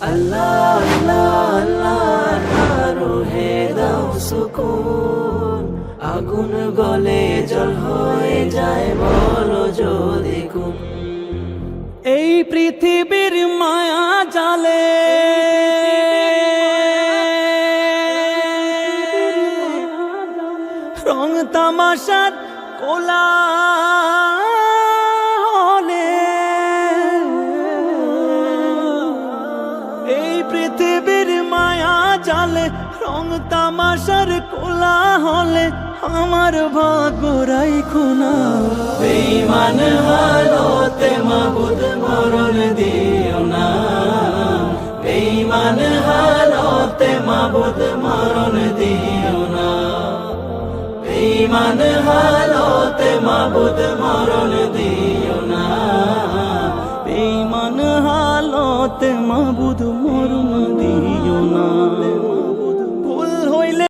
আল্লাহ আল্লাহ আল্লাহ রোহে দাও সুকুন, আগুন গলে জল হয়ে যায় বলো যদি কোন। এই পৃথিবীর মায়া জালে রং তামাশার কোলাহলে, এই পৃথিবীর মায়া জালে রং তামাশার কোলাহলে আমার ভাগ্যরাই খুনা। বেঈমান হালতে মাবুদ মরণ দিও না, বেঈমান হালতে মাবুদ মরণ দিও না, বেঈমান হালতে মাবুদ মরণ দিও না, বেঈমান হালতে মাবুদ